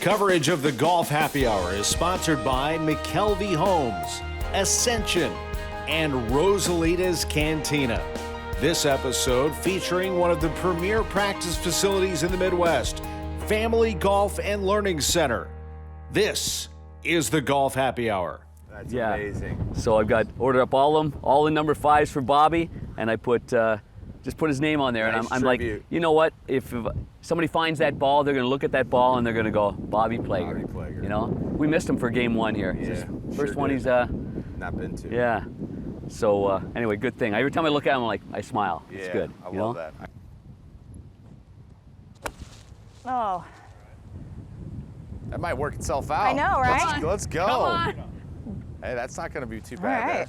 Coverage of the Golf Happy Hour is sponsored by McKelvey Homes, Ascension, and Rosalita's Cantina. This episode featuring one of the premier practice facilities in the Midwest, Family Golf and Learning Center. This is the Golf Happy Hour. That's amazing. So I've got ordered up all the number 5s for Bobby, and I put just put his name on there. Nice And I'm like, you know what? If somebody finds that ball, they're going to look at that ball and they're going to go, Bobby Plager. Bobby Plager. You know, we missed him for game 1 here. Yeah, First one did. he's not been to. Yeah. So anyway, good thing. Every time I look at him, I'm like, I smile. Yeah, It's good. I you love know? that. Oh, That might work itself out. I know, right? Let's go. Come on. Hey, that's not going to be too all bad. right.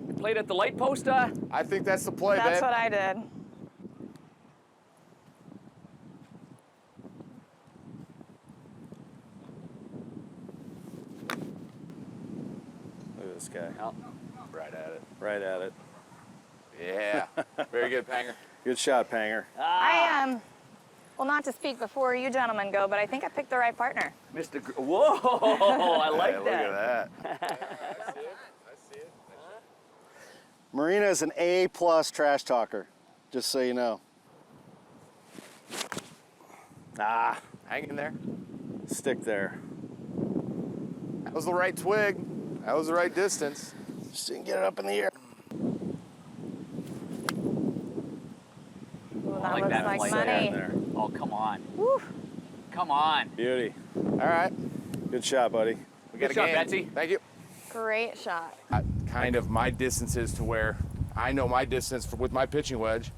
You played at the light post. I think that's the play, That's babe. what I did. Look at this guy. Oh. Right at it. Right at it. Yeah. Very good, Panger. Good shot, Panger. I am, well, not to speak before you gentlemen go, but I think I picked the right partner. Mr. Whoa, I like Hey, that. Look at that. I see it. Marina is an A+ trash talker, just so you know. Ah, Hang in there. stick there. That was the right twig. That was the right distance. Just didn't get it up in the air. Ooh, I that like looks that like flight money. there. Oh, come on. Woo. Come on. Beauty. All right. Good shot, buddy. We got Good a shot, game. Betsy. Thank you. Great shot. Kind of my distances to where I know my distance with my pitching wedge,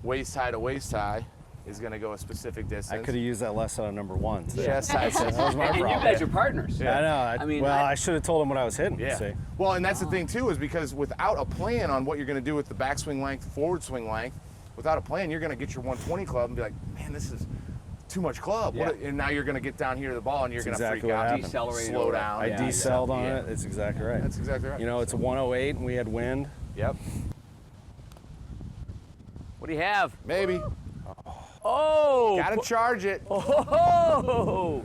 waist high to waist high, is going to go a specific distance. I could have used that lesson on number 1. Today. Chest high. That was my And you problem. guys are partners. Yeah. I know. I mean, I should have told him what I was hitting. Yeah. See? Well, and that's the thing too, is because without a plan on what you're going to do with the backswing length, forward swing length, without a plan, you're going to get your 120 club and be like, man, this is too much club. Yeah. And now you're going to get down here to the ball and you're going to exactly freak what out, happened. Decelerate slow over. down. I Yeah, decelled on yeah. it. It's exactly right. That's exactly right. You know, it's a 108 and we had wind. Yep. What do you have? Maybe. Oh! Got to charge it. Oh!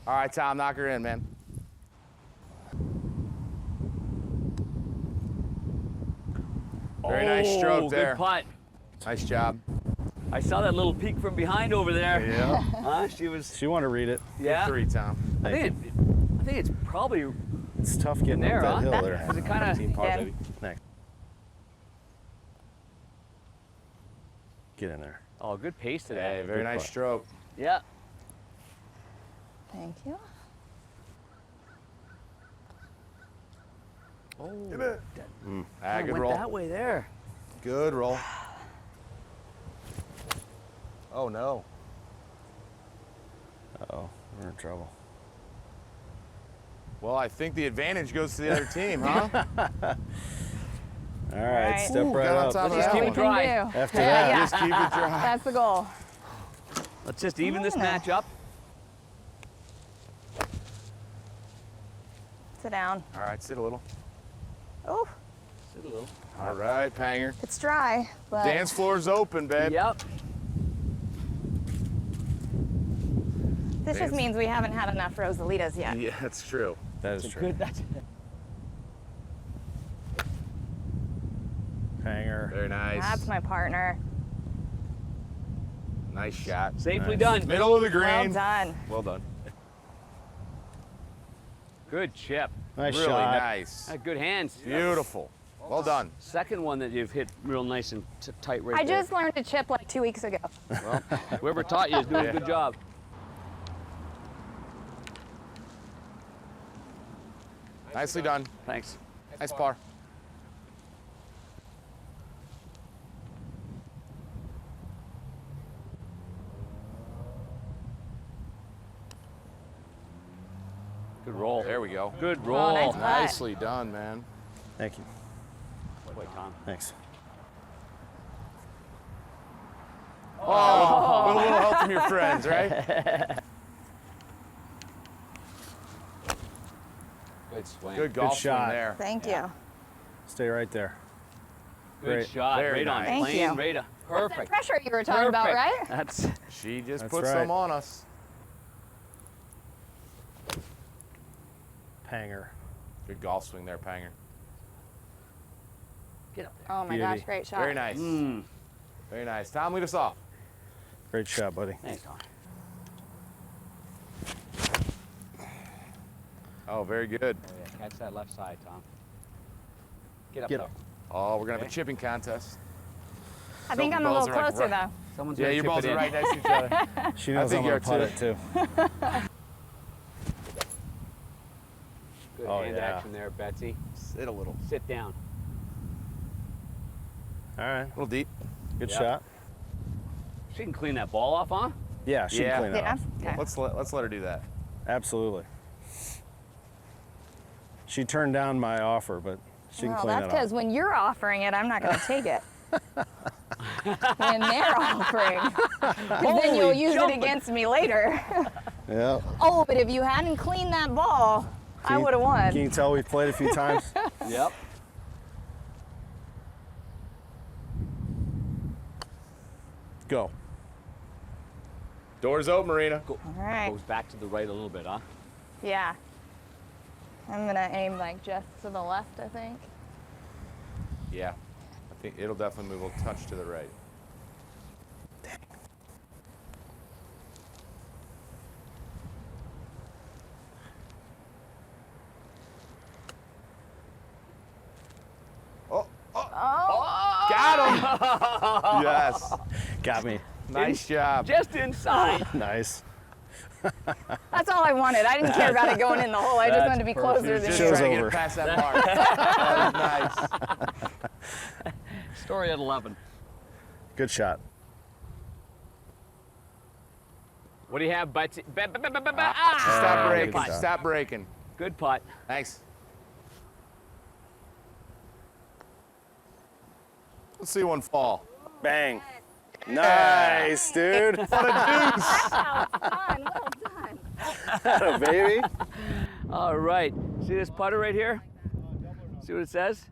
All right, Tom, knock her in, man. Very nice stroke Oh, there. Good putt. Nice job. I saw that little peek from behind over there. Yeah. Huh? She was. She wanted to read it. Yeah. 3, Tom. I think it's probably It's tough getting there, up that huh? hill there. Is it kind of? Team par, Yeah. baby. Next. Get in there. Oh, good pace today. Hey, very nice putt. stroke. Yeah. Thank you. Oh. Get it. Ah, good went roll. that way there. Good roll. Oh, no. Uh-oh, we're in trouble. Well, I think the advantage goes to the other team, huh? All right, right. step Ooh, right got on up. top of Let's that keep it one. dry. After Yeah, that, yeah. Just keep it dry. That's the goal. Let's just even this match up. Sit down. All right, sit a little. Oh, Sit a little. All right, Panger. it's dry, but Dance floor's open, babe. Yep. this just means we haven't had enough Rosalitas yet. Yeah, that's true. that is true. Good. That's Hanger. Very nice. That's my partner. Nice shot. safely Nice. done. Middle of the Well green. done. Well done. Good chip. Nice Really shot. nice. Good hands. Beautiful. Well done. Second one that you've hit real nice and tight right I there. just learned to chip like 2 weeks ago. Well, Whoever taught you is doing Yeah. a good job. nicely done. Thanks. Nice par. Good roll. There we go. Good roll. nice putt. Nicely done, man. Thank you. Wait, Tom. Thanks. Oh, with a little help from your friends, right? Good swing. Good golf swing shot. there. Thank you. Stay right there. Good Great. shot. Very Right on. nice. Thank Plain you. Rada. That's that pressure you were talking about, right? That's She just That's put right. some on us. Panger. Good golf swing there, Panger. get up there. Oh my Beauty. gosh, great shot. Very nice. Very nice. Tom, lead us off. Great shot, buddy. Thanks, Tom. Oh, very good. Oh, yeah. Catch that left side, Tom. Get up Get there. up. Oh, we're gonna have Okay. a chipping contest. I think I'm a balls little are like closer right- though. Someone's Yeah, gonna your chip balls it are in. right next to each other. She knows think I'm you're gonna putt it too. Good Oh, hand yeah. action there, Betsy. Sit a little. Sit down. All right. A little deep. Good Yep. shot. She can clean that ball off, huh? Yeah, she Yeah. can clean it Yeah. off. Okay. Let's let her do that. Absolutely. She turned down my offer, but she can Well, clean that's it because off. when you're offering it, I'm not going to take it. When they're offering, because then you'll use jumping. it against me later. Yeah. Oh, but if you hadn't cleaned that ball, I would have won. Can you tell we've played a few times? Yep. Go. Doors open, Marina. All right. Goes back to the right a little bit, huh? Yeah. I'm going to aim like just to the left, I think. Yeah. I think it'll definitely move a touch to the right. Oh, Got him! Yes. Got me. Nice job. Just inside. Nice. that's all I wanted. I didn't care about it going in the hole. I just That's wanted to be perfect. closer than Just Show's trying to get over. it past that mark. That was nice. Story at 11. Good shot. What do you have, Betsy? Stop good breaking. shot. Stop breaking. Good putt. Thanks. Let's see one fall. Bang. Nice, dude. What a deuce. fun. Well done. Baby. All right. See this putter right here? See what it says?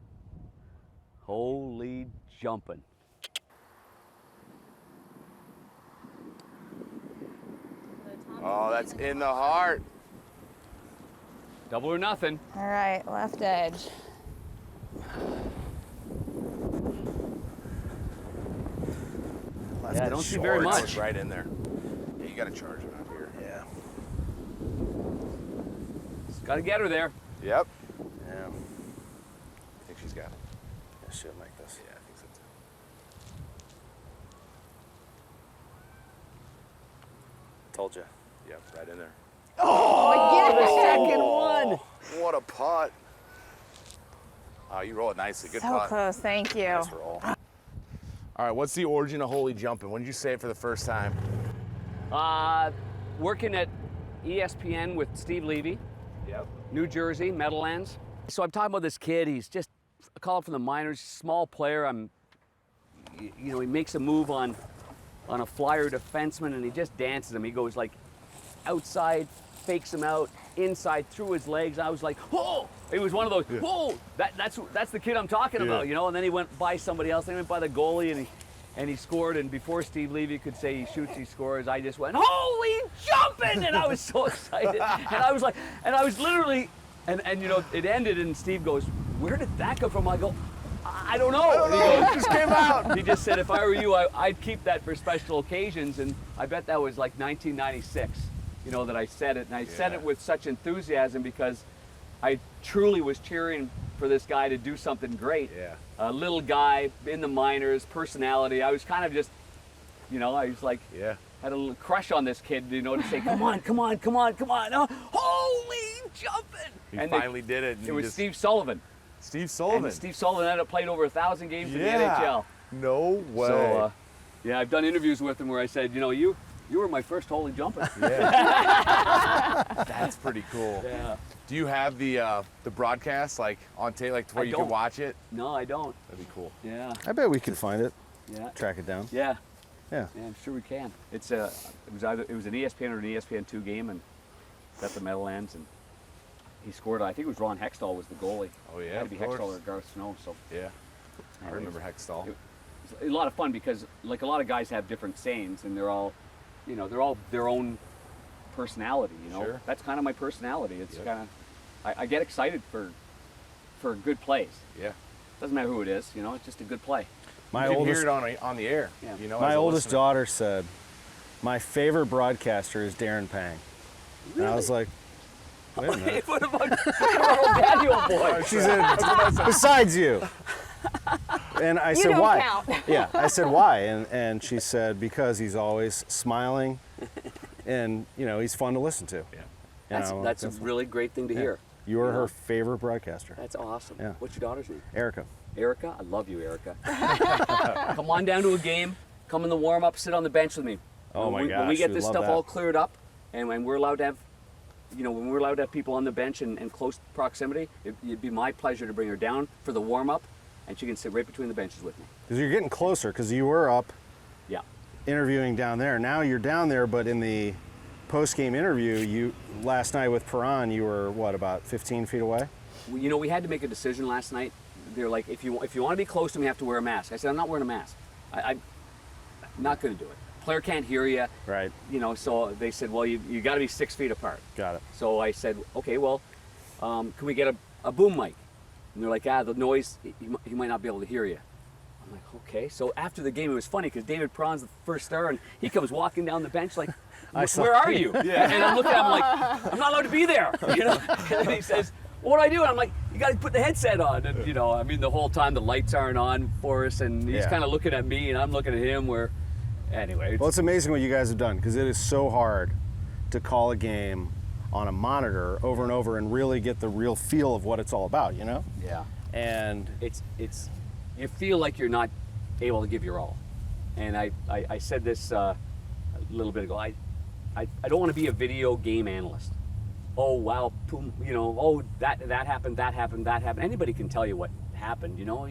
Holy jumping. Oh, that's in the heart. Double or nothing. All right, left edge. Yeah, I don't see very That much. was right in there. Yeah, you got to charge it up here. Yeah. Got to get her there. Yep. Yeah. I think she's got it. Yeah, she'll make this. Yeah, I think so too. Told you. Yep, right in there. Second one. What a putt. Oh, you roll it nicely. Good So putt. close, thank you. Nice roll. All right, what's the origin of holy jumping? When did you say it for the first time? Working at ESPN with Steve Levy, Yep. New Jersey, Meadowlands. So I'm talking about this kid. He's just a call from the minors, small player. He makes a move on a flyer defenseman, and he just dances him. He goes like outside, fakes him out, inside, through his legs. I was like, oh! It was one of those, oh! That's the kid I'm talking about, you know. And then he went by somebody else. Then he went by the goalie, and he scored. And before Steve Levy could say he shoots, he scores, I just went, holy jumping! And I was so excited. And I was like, and I was literally, and it ended, and Steve goes, where did that come from? I go, I don't know. And he goes, It just came out. he just said, if I were you, I'd keep that for special occasions. And I bet that was like 1996, that I said it. And I said it with such enthusiasm because I truly was cheering for this guy to do something great. Yeah. A little guy in the minors, personality. I was kind of just, I was like, Yeah. had a little crush on this kid, to say, come on, come on, come on, come on. Holy jumping. He And finally did it. it was Steve Sullivan. Steve Sullivan. And Steve Sullivan ended up playing over 1,000 games in the Yeah. NHL. No way. So, I've done interviews with him where I said, you were my first holy jumping. That's pretty cool. Yeah. Do you have the broadcast like on tape, like to where I you don't. can watch it? No, I don't. That'd be cool. Yeah. I bet we can find it. Yeah. Track it down. Yeah. Yeah. Yeah, I'm sure we can. It was an ESPN or an ESPN2 game, and got the Meadowlands, and he scored. I think it was Ron Hextall was the goalie. Oh, yeah, It had to be of course. Hextall or Garth Snow. So Yeah. I Yeah, remember Hextall. it was a lot of fun because like a lot of guys have different sayings and they're all, you know, they're all their own personality, you know. Sure. That's kind of my personality. It's kind of, I get excited for good plays. Yeah. Doesn't matter who it is, you know, it's just a good play. My You can oldest, hear it on the air. Yeah. You know, my as a oldest listener. daughter said, my favorite broadcaster is Darren Pang. And I was like, wait a minute. What about old Daniel boy? She said, besides you. And I said, don't why? count. Yeah, I said, why? And she said, because he's always smiling and, you know, he's fun to listen to. Yeah. You know, That's a really great thing to hear. You're You know? her favorite broadcaster. That's awesome. Yeah. What's your daughter's name? Erica. Erica, I love you, Erica. Come on down to a game. Come in the warm-up. Sit on the bench with me. Oh my When we gosh, get we'd this love stuff that. all cleared up, and when we're allowed to have, you know, when we're allowed to have people on the bench in close proximity, it'd be my pleasure to bring her down for the warm-up, and she can sit right between the benches with me. Because you're getting closer, because you were up Yeah. interviewing down there. Now you're down there, but in the post-game interview, last night with Perron, you were, what, about 15 feet away? You know, we had to make a decision last night. They're like, if you want to be close to me, you have to wear a mask. I said, I'm not wearing a mask. I'm not going to do it. Player can't hear you. Right. You know, so they said, well, you got to be 6 feet apart. Got it. So I said, okay, well, can we get a boom mic? And they're like, the noise, he might not be able to hear you. I'm like, okay. So after the game, it was funny because David Perron's the first star, and he comes walking down the bench like, where are you? Yeah. And I'm looking at him like, I'm not allowed to be there. You know? And then he says, what do I do? And I'm like, you got to put the headset on. And, you know, I mean, the whole time the lights aren't on for us, and he's Yeah. kind of looking at me, and I'm looking at him anyway. Well, it's amazing what you guys have done, because it is so hard to call a game on a monitor over and over and really get the real feel of what it's all about, you know? Yeah. And It's you feel like you're not able to give your all. And I said this a little bit ago. I don't want to be a video game analyst. Oh wow, boom, you know, oh that happened, that happened, that happened. Anybody can tell you what happened, you know,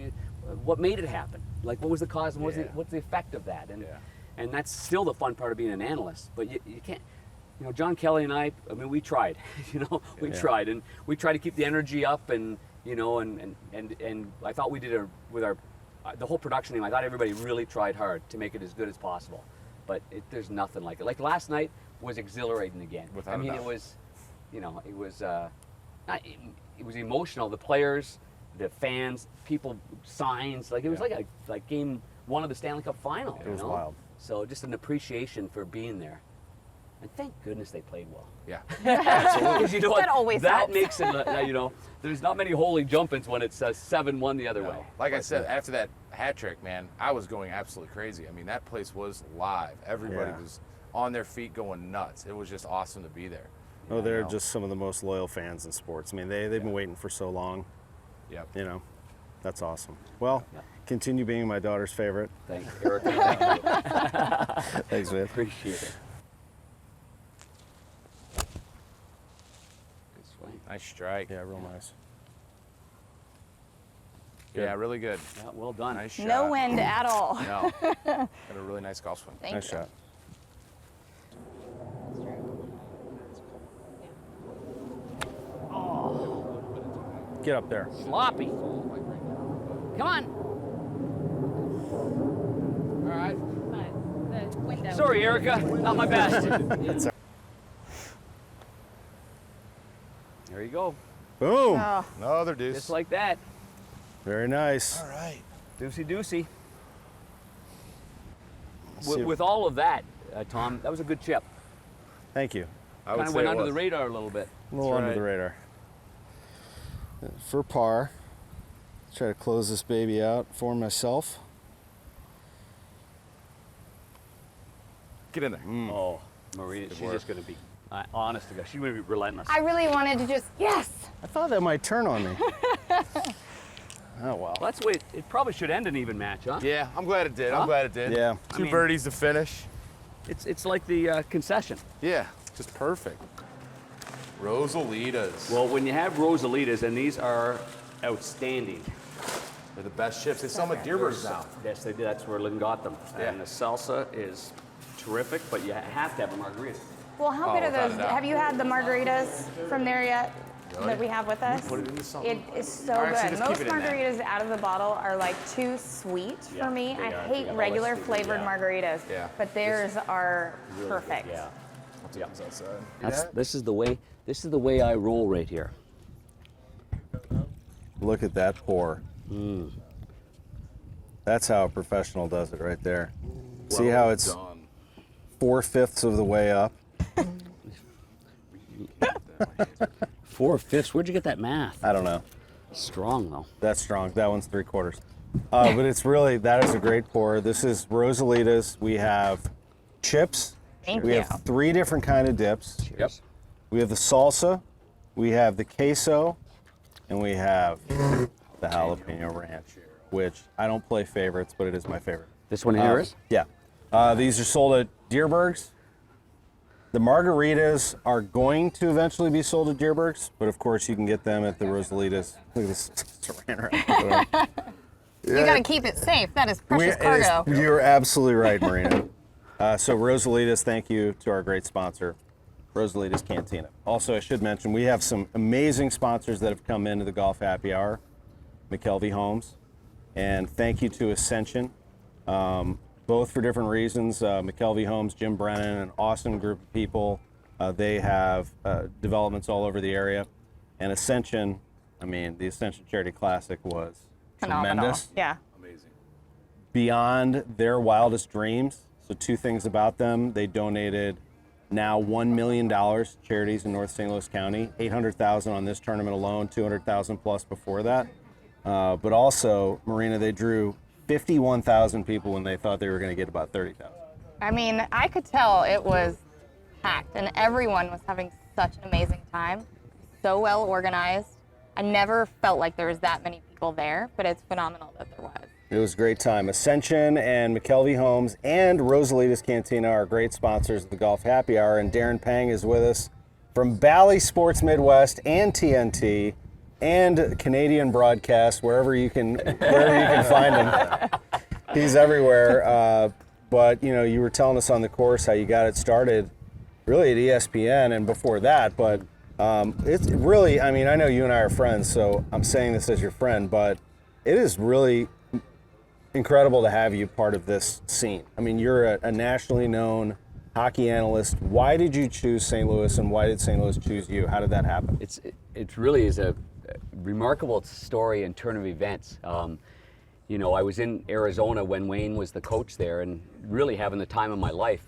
what made it happen. Like what was the cause and what's the effect of that? And that's still the fun part of being an analyst. But you can't, you know, John Kelly and I mean, we tried, you know, we tried, and we tried to keep the energy up, and you know, and I thought we did it with the whole production team. I thought everybody really tried hard to make it as good as possible, but there's nothing like it. Like last night was exhilarating again. Without a doubt. It was, you know, it was it was emotional. The players, the fans, people, signs, like it was like game one of the Stanley Cup final. It was you know? wild. So just an appreciation for being there. And thank goodness they played well. Yeah. Because you know what? That always that helps. makes it, you know, there's not many holy jump-ins when it's 7-1 the other way. Like I said, after that hat trick, man, I was going absolutely crazy. I mean, that place was live. Everybody Yeah. was on their feet going nuts. It was just awesome to be there. oh, they're know. just some of the most loyal fans in sports. I mean, they've been waiting for so long, Yep. you know. That's awesome. Well, Yeah. continue being my daughter's favorite. Thanks, Erica. Thank you. Thanks, man. Appreciate it. Good swing. Nice strike. Yeah, real nice. Yeah, really good. Yeah, well done. Nice shot. No wind at all. No. Got a really nice golf swing. Thank Nice you. shot. Get up there. Sloppy. Come on. All right. The window. Sorry, Erica. Not my best. There you go. Boom. Oh, Another deuce. Just like that. Very nice. All right. Deucey deucey. see. With all of that, Tom, that was a good chip. Thank you. I would Kind of say went it under was. the radar a little bit. A little That's under right. the radar. For par, try to close this baby out for myself. Get in there. Oh, Maria, she's just going to be, honest to God, she's going to be relentless. I really wanted to just, yes. I thought that might turn on me. Oh, wow. Well, that's the way it probably should end an even match, huh? Yeah, I'm glad it did. Huh? I'm glad it did. Yeah. Two birdies to finish. It's like the concession. Yeah, just perfect. Rosalitas. Well, when you have Rosalitas, and these are outstanding. They're the best chips. They sell them at Deerberg's now. Yes, they did. That's where Lynn got them. Yeah. And the salsa is terrific, but you have to have a margarita. Well, how Oh, good are without a those? doubt. Have you had the margaritas from there yet? that we have with us. Put it into something. It is so All right, so good. just keep Most it in that. margaritas out of the bottle are like too sweet for me. I hate regular flavored margaritas, Yeah. but theirs are perfect. Yeah. I'll take this outside. This is the way I roll right here. Look at that pour. That's how a professional does it right there. See how it's Done. 4/5 of the way up? 4/5. Where'd you get that math? I don't know. Strong though. That's strong. That one's 3/4. But it's really, that is a great pour. This is Rosalitas. We have chips. Thank we you. have 3 different kind of dips. Yep. We have the salsa, we have the queso, and we have the jalapeno ranch, which I don't play favorites, but it is my favorite. This one here is? Yeah. These are sold at Dierberg's. The margaritas are going to eventually be sold at Dierberg's, but of course you can get them at the Rosalitas. Look at this saran wrap. You gotta keep it safe. That is precious cargo. You're absolutely right, Marina. So Rosalitas, thank you to our great sponsor, Rosalitas Cantina. Also, I should mention, we have some amazing sponsors that have come into the Golf Happy Hour. McKelvey Homes, and thank you to Ascension, both for different reasons. McKelvey Homes, Jim Brennan, an awesome group of people. They have developments all over the area. And Ascension, I mean, the Ascension Charity Classic was Phenomenal. tremendous. Yeah. Amazing. Beyond their wildest dreams. So 2 things about them. They donated now $1 million to charities in North St. Louis County, $800,000 on this tournament alone, $200,000 plus before that. But also, Marina, they drew 51,000 people when they thought they were going to get about 30,000. I mean, I could tell it was packed, and everyone was having such an amazing time. So well organized. I never felt like there was that many people there, but it's phenomenal that there was. It was a great time. Ascension and McKelvey Homes and Rosalitas Cantina are great sponsors of the Golf Happy Hour, and Darren Pang is with us from Bally Sports Midwest and TNT and Canadian broadcast, wherever you can find him. He's everywhere. But you were telling us on the course how you got it started really at ESPN and before that, but it's really, I mean, I know you and I are friends, so I'm saying this as your friend, but it is really incredible to have you part of this scene. I mean, you're a nationally known hockey analyst. Why did you choose St. Louis, and why did St. Louis choose you? How did that happen? It really is a remarkable story and turn of events. I was in Arizona when Wayne was the coach there, and really having the time of my life.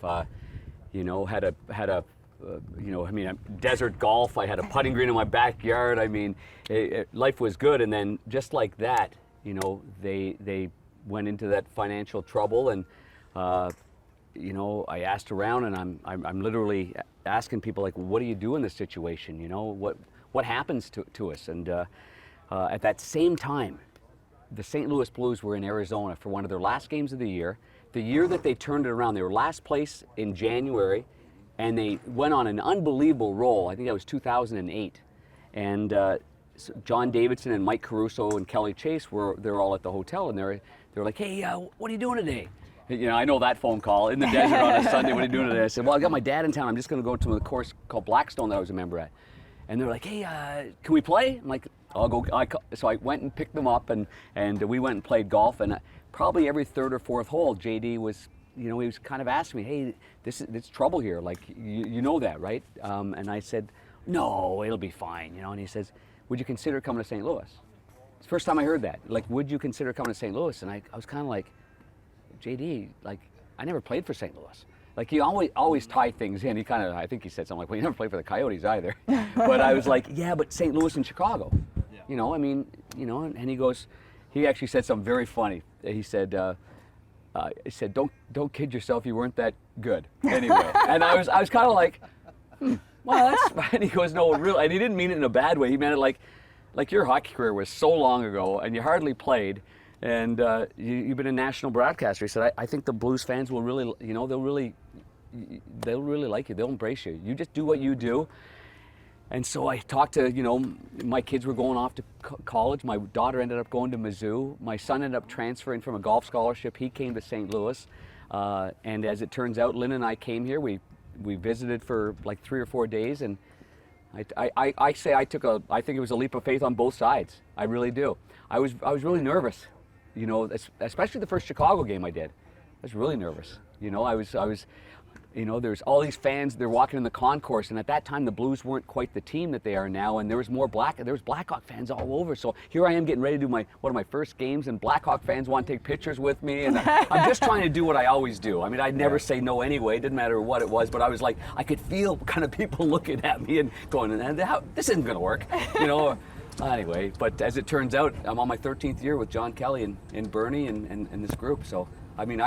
Desert golf. I had a putting green in my backyard. I mean, life was good. And then just like that, they went into that financial trouble, and I asked around, and I'm literally asking people, like, what do you do in this situation? What happens to us? And at that same time, the St. Louis Blues were in Arizona for one of their last games of the year that they turned it around. They were last place in January, and they went on an unbelievable roll. I think that was 2008. And so John Davidson and Mike Caruso and Kelly Chase they're all at the hotel, and they're like, hey, what are you doing today? I know that phone call in the desert on a Sunday. What are you doing today? I said, well, I got my dad in town. I'm just going to go to a course called Blackstone that I was a member at. And they're like, hey, can we play? I'm like, I'll go. So I went and picked them up, and we went and played golf. And probably every third or fourth hole, JD was, he was kind of asking me, hey, it's trouble here. Like, you know that, right? And I said, no, it'll be fine. And he says, would you consider coming to St. Louis? It's the first time I heard that. Like, would you consider coming to St. Louis? And I was kind of like, JD, like, I never played for St. Louis. Like, he always tie things in. I think he said something like, well, you never played for the Coyotes either. But I was like, yeah, but St. Louis and Chicago. Yeah. And he goes, he actually said something very funny. He said, don't kid yourself, you weren't that good. Anyway. And I was kind of like, well, that's fine. And he goes, no, really. And he didn't mean it in a bad way. He meant it like your hockey career was so long ago, and you hardly played. And you've been a national broadcaster. He said, I think the Blues fans will really, they'll really like you. They'll embrace you. You just do what you do. And so I talked to, my kids were going off to college. My daughter ended up going to Mizzou. My son ended up transferring from a golf scholarship. He came to St. Louis. And as it turns out, Lynn and I came here. We visited for like 3 or 4 days. And I say I think it was a leap of faith on both sides. I really do. I was really nervous, you know, especially the first Chicago game I did. I was really nervous. You know, I was, you know, there's all these fans, they're walking in the concourse, and at that time the Blues weren't quite the team that they are now, and there was Blackhawk fans all over. So here I am getting ready to do one of my first games, and Blackhawk fans want to take pictures with me, and I'm just trying to do what I always do. I mean, I'd never say no anyway, it didn't matter what it was, but I was like, I could feel kind of people looking at me and going, this isn't going to work, you know. Anyway, but as it turns out, I'm on my 13th year with John Kelly and Bernie and this group. So, I mean,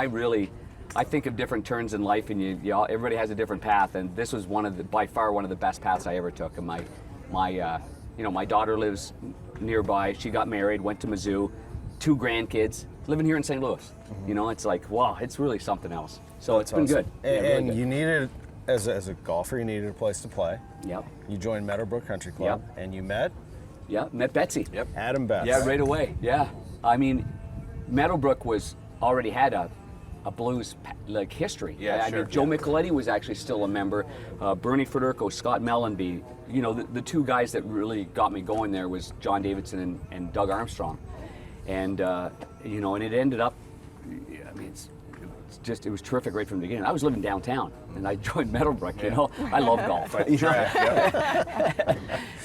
I think of different turns in life, and everybody has a different path, and this was by far one of the best paths I ever took. And my daughter lives nearby. She got married, went to Mizzou, 2 grandkids, living here in St. Louis. You know, it's like, wow, it's really something else. So it's been good. And really you needed, as a golfer, you needed a place to play. Yep. You joined Meadowbrook Country Club, and you met Betsy. Yep. Adam Betts. Yeah, right away. Yeah, I mean, Meadowbrook already had a blues like history. Yeah, I mean, Joe Micheletti was actually still a member. Bernie Federico, Scott Mellenby. You know, the 2 guys that really got me going there was John Davidson and Doug Armstrong. And you know, and it ended up. I mean, it was terrific right from the beginning. I was living downtown, and I joined Meadowbrook. You know, I love golf.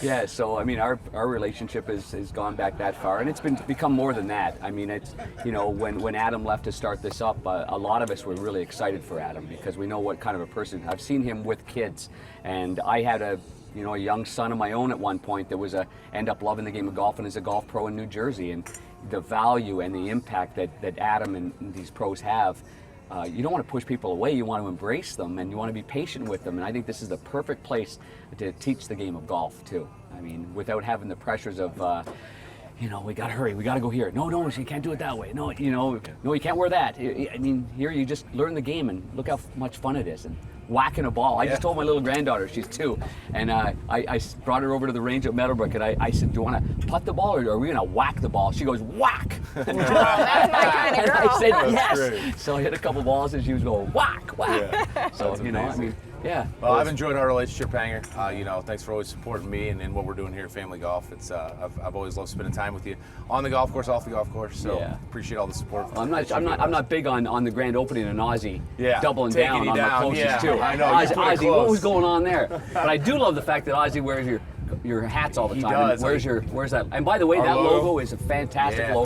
Yeah. So I mean, our relationship has gone back that far, and it's become more than that. I mean, it's, you know, when Adam left to start this up, a lot of us were really excited for Adam because we know what kind of a person. I've seen him with kids, and I had a young son of my own at one point that end up loving the game of golf and is a golf pro in New Jersey, and the value and the impact that Adam and these pros have. You don't want to push people away, you want to embrace them, and you want to be patient with them, and I think this is the perfect place to teach the game of golf too. I mean, without having the pressures of, you know, we got to hurry, we got to go here. No, you can't do it that way. No, you can't wear that. I mean, here you just learn the game, and look how much fun it is. And whacking a ball. I just told my little granddaughter, she's 2, and I brought her over to the range at Meadowbrook, and I said, do you want to putt the ball, or are we going to whack the ball? She goes, whack! That's my kind of girl. And I said, yes! Great. So I hit a couple balls, and she was going, whack, whack! Yeah. So, you know, I mean, yeah. Well, I've enjoyed our relationship, Panger. You know, thanks for always supporting me and what we're doing here at Family Golf. It's I've always loved spending time with you on the golf course, off the golf course. So appreciate all the support. I'm not big on the grand opening and Ozzy doubling Taking down on my closest too. I know. Ozzy, what was going on there? But I do love the fact that Ozzy wears your hats all the time. He does. Where's that? And by the way, that logo is a fantastic logo.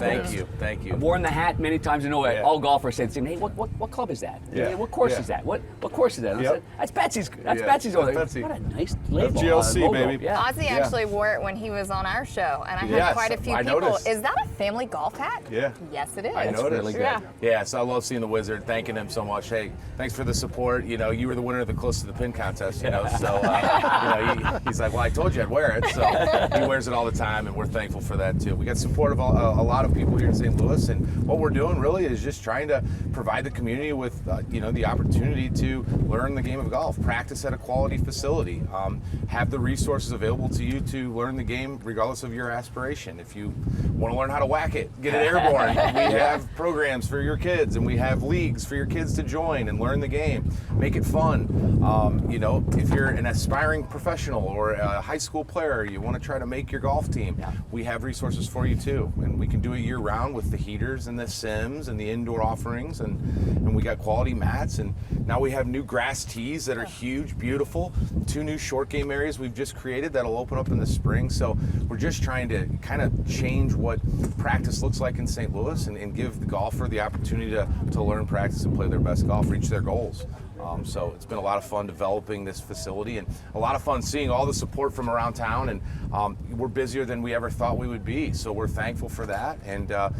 Thank you. I've worn the hat many times. I know all golfers say, "Hey, what club is that? Yeah. What course is that? What course is that?" And I said, "That's Betsy's. That's Betsy's over there." Betsy. What a nice label. GLC, logo. baby. Yeah. Ozzy actually wore it when he was on our show, and I had quite a few I people. noticed. Is that a family golf hat? Yeah. Yes, it is. I noticed. really good. Yeah, so I love seeing the Wizard, thanking him so much. Hey, thanks for the support. You know, you were the winner of the Close to the Pin contest, you know, so, you know, he's like, well, I told you I'd wear it, so he wears it all the time, and we're thankful for that, too. We got support of a lot of people here in St. Louis, and what we're doing really is just trying to provide the community with, you know, the opportunity to learn the game of golf, practice at a quality facility, have the resources available to you to learn the game regardless of your aspiration. If you want to learn how to whack it, get it airborne, we have programs for your kids, and we have leagues for your kids to join and learn the game, make it fun. You know, if you're an aspiring professional or a high school player, you want to try to make your golf team, we have resources for you too, and we can do it year round with the heaters and the sims and the indoor offerings, and we got quality mats, and now we have new grass tees that are huge, beautiful, 2 new short game areas we've just created that'll open up in the spring. So we're just trying to kind of change what practice looks like in St. Louis and give the golfer the opportunity to learn, practice, and play their best golf, reach their goals. So it's been a lot of fun developing this facility, and a lot of fun seeing all the support from around town, and we're busier than we ever thought we would be. So we're thankful for that, and I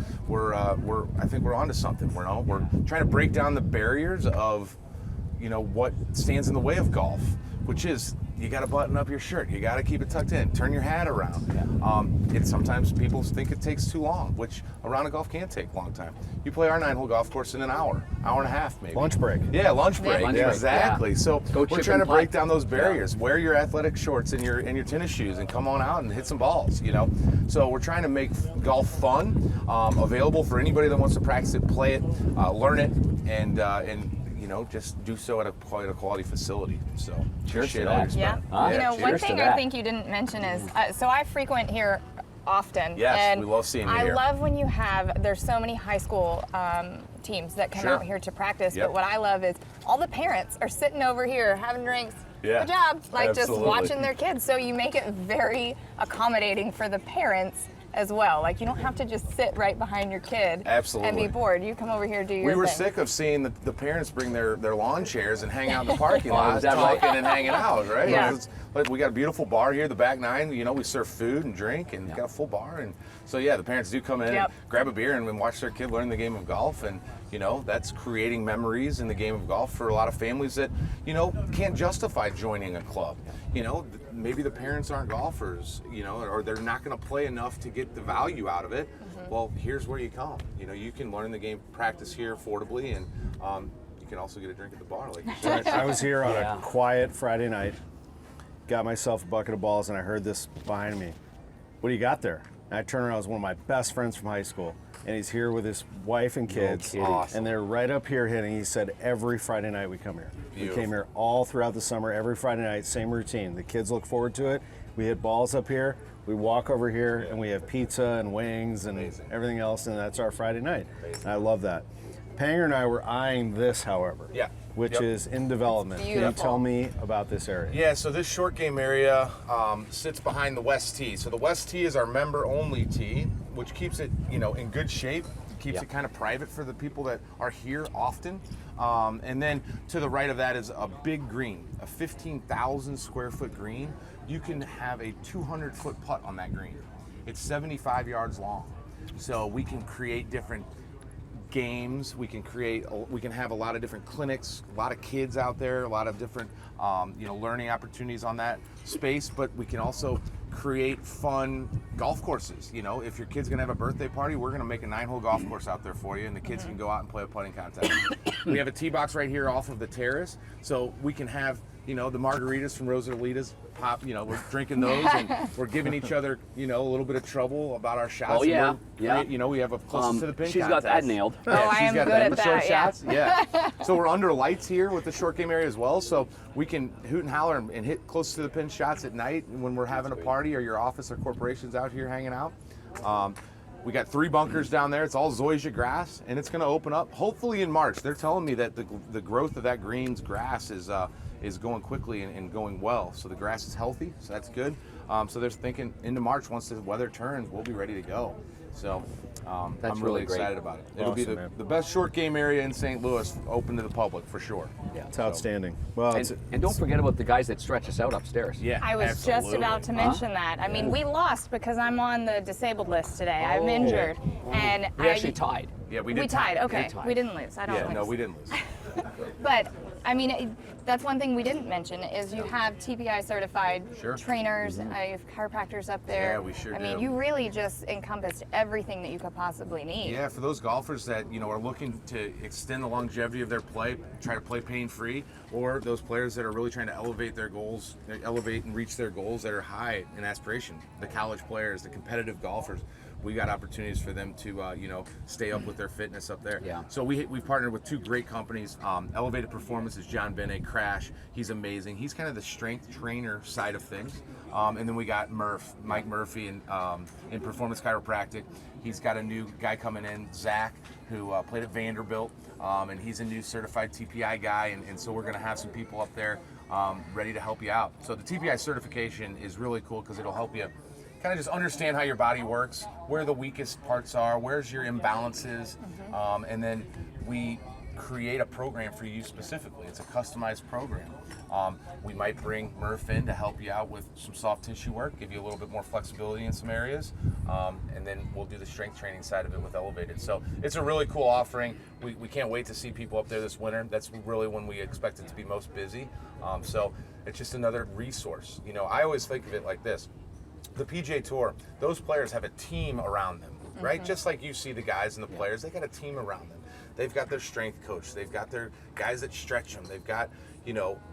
think we're onto something. We're trying to break down the barriers of, you know, what stands in the way of golf, which is you got to button up your shirt, you got to keep it tucked in, turn your hat around. Sometimes people think it takes too long, which a round of golf can take a long time. You play our 9-hole golf course in an hour and a half maybe. Lunch break. Yeah, lunch break. Lunch break. Exactly. So Go we're chip trying to and break putt. down those barriers. Wear your athletic shorts and your tennis shoes and come on out and hit some balls, you know. So we're trying to make golf fun, available for anybody that wants to practice it, play it, learn it, and you just do so at a quality facility. So Cheers to appreciate all your that. Yeah. spend. Ah, You know, one cheers to thing I that. think you didn't mention is, so I frequent here often. Yes, and we love seeing you I here. love when there's so many high school teams that come Sure. out here to practice. Yep. But what I love is all the parents are sitting over here having drinks. Yeah, Good job. Like absolutely. just watching their kids. So you make it very accommodating for the parents as well. Like you don't have to just sit right behind your kid and Absolutely. be bored. You come over here, do your We were thing. sick of seeing the parents bring their lawn chairs and hang out in the parking lot, is that talking right? and hanging out, right? Yeah. Like, we got a beautiful bar here, the back nine. We serve food and drink and got a full bar. And so, yeah, the parents do come in Yep. and grab a beer and watch their kid learn the game of golf. And, that's creating memories in the game of golf for a lot of families that, can't justify joining a club. Maybe the parents aren't golfers, or they're not going to play enough to get the value out of it. Well, here's where you come. You can learn the game, practice here affordably, and you can also get a drink at the bar, like you said. I was here on Yeah. a quiet Friday night, got myself a bucket of balls, and I heard this behind me. What do you got there? And I turned around, it was one of my best friends from high school, and he's here with his wife and kids, kidding. Awesome. and they're right up here hitting. He said every Friday night we come here. Beautiful. We came here all throughout the summer, every Friday night, same routine. The kids look forward to it. We hit balls up here. We walk over here, and we have pizza and wings and Amazing. everything else, and that's our Friday night. And I love that. Panger and I were eyeing this, however, Yeah. which Yep. is in development. Can you beautiful. tell me about this area? Yeah, so this short game area sits behind the West Tee. So the West Tee is our member-only tee, which keeps it, in good shape. Keeps Yeah. it kind of private for the people that are here often. And then to the right of that is a big green, a 15,000 square foot green. You can have a 200-foot putt on that green. It's 75 yards long. So we can create different games. We can have a lot of different clinics, a lot of kids out there, a lot of different, learning opportunities on that space. But we can also create fun golf courses. If your kid's gonna have a birthday party, we're gonna make a 9-hole golf course out there for you, and the kids can go out and play a putting contest. We have a tee box right here off of the terrace, so we can have the margaritas from Rosalita's pop. We're drinking those, and we're giving each other a little bit of trouble about our shots. Oh, And yeah, we're yeah. We have a closest to the pin She's got that contest. nailed. Oh, I she's am got good that. at The that, short yeah. shots, yeah. So we're under lights here with the short game area as well, so we can hoot and holler and hit close to the pin shots at night when we're having a party or your office or corporation's out here hanging out. We got 3 bunkers down there. It's all zoysia grass, and it's going to open up hopefully in March. They're telling me that the growth of that green's grass is going quickly and going well. So the grass is healthy, so that's good. So they're thinking into March, once the weather turns, we'll be ready to go. So That's I'm really really great. excited about it. It'll be Awesome, man. the best short game area in St. Louis, open to the public for sure. Yeah. It's outstanding. Well, And don't forget about the guys that stretch us out upstairs. Yeah, I was just absolutely. about to mention that. I mean, we lost because I'm on the disabled list today. I'm Oh. injured, and We actually tied. Yeah, we We did. tied. Okay, We tied. we didn't lose. I don't Yeah, lose. no, we didn't lose. But I mean, that's one thing we didn't mention is you have TPI certified Sure. trainers, you have chiropractors up there. Yeah, we sure I mean, do. you really just encompassed everything that you could possibly need. Yeah, for those golfers that are looking to extend the longevity of their play, try to play pain-free, or those players that are really trying to elevate their goals, elevate and reach their goals that are high in aspiration. The college players, the competitive golfers, we got opportunities for them to stay up with their fitness up there. Yeah. So we've partnered with 2 great companies. Elevated Performance is John Bennett, Crash. He's amazing. He's kind of the strength trainer side of things. And then we got Mike Murphy in Performance Chiropractic. He's got a new guy coming in, Zach, who played at Vanderbilt, and he's a new certified TPI guy. And so we're going to have some people up there ready to help you out. So the TPI certification is really cool because it'll help you kind of just understand how your body works, where the weakest parts are, where's your imbalances, and then we create a program for you specifically. It's a customized program. We might bring Murph in to help you out with some soft tissue work, give you a little bit more flexibility in some areas, and then we'll do the strength training side of it with Elevated. So it's a really cool offering. We can't wait to see people up there this winter. That's really when we expect it to be most busy. So it's just another resource. I always think of it like this. The PGA Tour, those players have a team around them, right? Just like you see the guys and the players, they got a team around them. They've got their strength coach. They've got their guys that stretch them. They've got,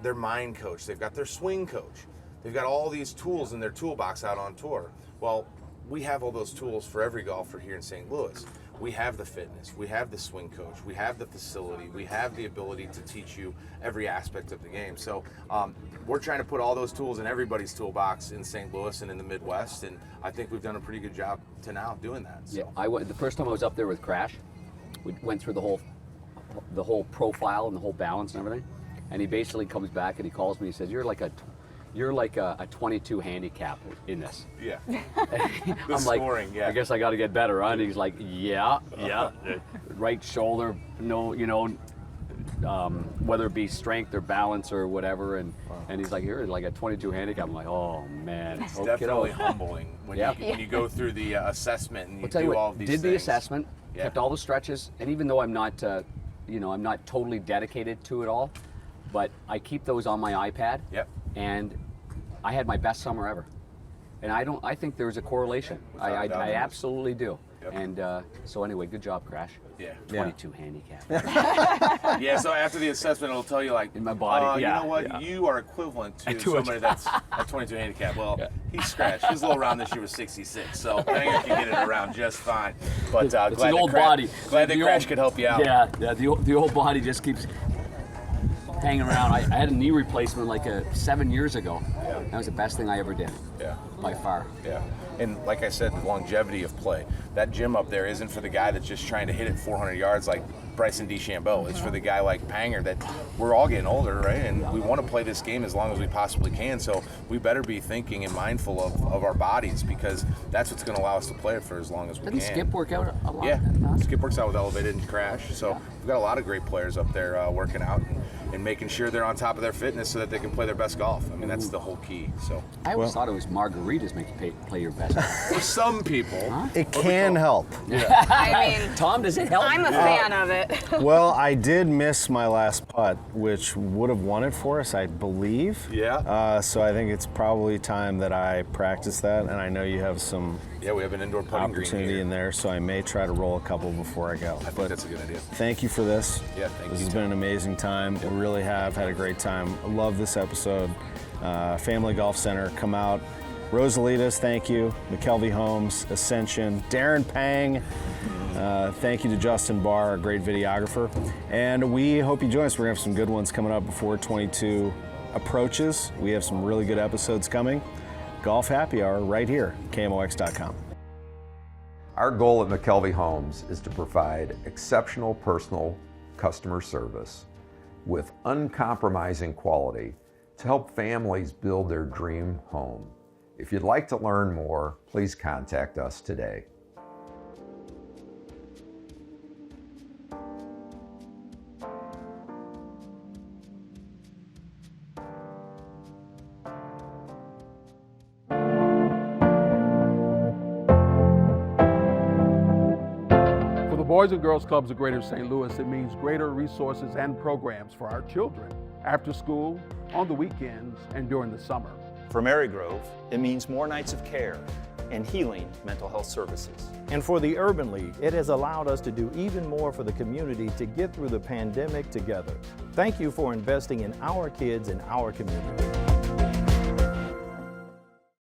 their mind coach. They've got their swing coach. They've got all these tools in their toolbox out on tour. Well, we have all those tools for every golfer here in St. Louis. we have the fitness, we have the swing coach, we have the facility, we have the ability to teach you every aspect of the game. So we're trying to put all those tools in everybody's toolbox in St. Louis and in the Midwest, and I think we've done a pretty good job to now doing that. So. Yeah, the first time I was up there with Crash, we went through the whole profile and the whole balance and everything, and he basically comes back and he calls me. He says, "You're like a 22 handicap in this." Yeah. I'm scoring, like, yeah. I guess I got to get better, huh? And he's like, yeah. Right shoulder, whether it be strength or balance or whatever, and he's like, "You're like a 22 handicap." I'm like, "Oh man." It's definitely humbling when you go through the assessment and you do all of these things. Did the assessment, kept all the stretches, and even though I'm not, I'm not totally dedicated to it all, but I keep those on my iPad. Yep. And I had my best summer ever. And I think there's a correlation. I absolutely do. Yep. And so anyway, good job, Crash. Yeah. 22 handicap. Yeah, so after the assessment, it'll tell you like, in my body, you know what, you are equivalent to somebody that's a 22 handicap. Well, he's scratched. His little round this year was 66, so Panger can get it around just fine. But glad it's an old body. Glad that Crash could help you out. Yeah, the old body just keeps hanging around. I had a knee replacement like 7 years ago. Yeah. That was the best thing I ever did. Yeah. By far. Yeah. And like I said, the longevity of play. That gym up there isn't for the guy that's just trying to hit it 400 yards like Bryson DeChambeau. It's for the guy like Panger that we're all getting older, right? And we want to play this game as long as we possibly can. So we better be thinking and mindful of our bodies, because that's what's going to allow us to play it for as long as we Didn't can. Skip work out a lot? Yeah, Huh? Skip works out with Elevated and Crash. So we've got a lot of great players up there working out and making sure they're on top of their fitness so that they can play their best golf. I mean, that's the whole key. So I always thought it was margaritas make you play your best. for some people, It can help. I mean, Tom, does it help? I'm a fan of it. Well, I did miss my last putt, which would have won it for us, I believe. Yeah. So I think it's probably time that I practice that, and I know you have some yeah, we have an indoor putting green opportunity here. in there, so I may try to roll a couple before I go. I think that's a good idea. Thank you for this. Yeah, thank This you. has been an amazing time. We really have had a great time. I love this episode. Family Golf Center, come out. Rosalitas, thank you. McKelvey Homes, Ascension, Darren Pang. Thank you to Justin Barr, a great videographer. And we hope you join us. We're going to have some good ones coming up before 22 approaches. We have some really good episodes coming. Golf Happy Hour right here, KMOX.com. Our goal at McKelvey Homes is to provide exceptional personal customer service with uncompromising quality to help families build their dream home. If you'd like to learn more, please contact us today. For the Boys and Girls Clubs of Greater St. Louis, it means greater resources and programs for our children, after school, on the weekends, and during the summer. For Marygrove, it means more nights of care and healing mental health services. And for the Urban League, it has allowed us to do even more for the community to get through the pandemic together. Thank you for investing in our kids and our community.